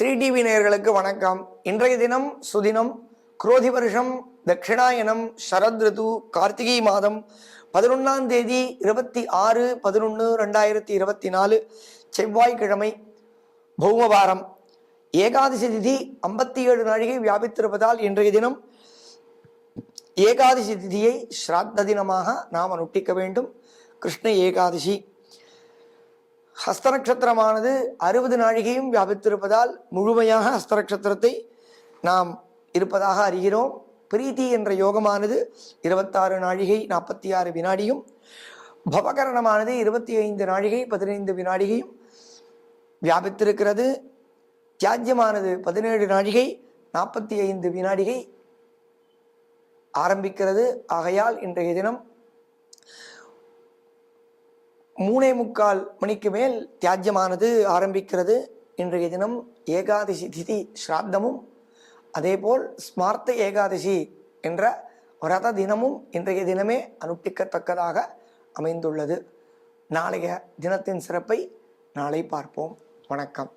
Sri TV நேயர்களுக்கு வணக்கம். இன்றைய தினம் சுதினம் குரோதி வருஷம் தட்சிணாயனம் சரத் ரிது கார்த்திகை மாதம் 11ஆம் தேதி 26/11/2024 செவ்வாய்க்கிழமை பௌமவாரம் ஏகாதசி திதி 57 நாழிகை வியாபித்திருப்பதால் இன்றைய தினம் ஏகாதசி திதியை ஸ்ராத்த தினமாக நாம் அனுஷ்டிக்க வேண்டும். கிருஷ்ண ஏகாதசி ஹஸ்த நட்சத்திரமானது 60 நாழிகையும் வியாபித்திருப்பதால் முழுமையாக ஹஸ்த நட்சத்திரத்தை நாம் இருப்பதாக அறிகிறோம். பிரீத்தி என்ற யோகமானது 26 நாழிகை 46 வினாடியும், பவகரணமானது 25 நாழிகை 15 வினாடிகையும் வியாபித்திருக்கிறது. தியாஜ்யமானது 17 நாழிகை 45 வினாடிகை ஆரம்பிக்கிறது. ஆகையால் இன்றைய தினம் 3:45 மணிக்கு மேல் தியாஜ்யமானது ஆரம்பிக்கிறது. இன்றைய தினம் ஏகாதசி திதி ஸ்ராத்தமும் அதேபோல் ஸ்மார்த்த ஏகாதசி என்ற விரத தினமும் இன்றைய தினமே அனுஷ்டிக்கத்தக்கதாக அமைந்துள்ளது. நாளைய தினத்தின் சிறப்பை நாளை பார்ப்போம். வணக்கம்.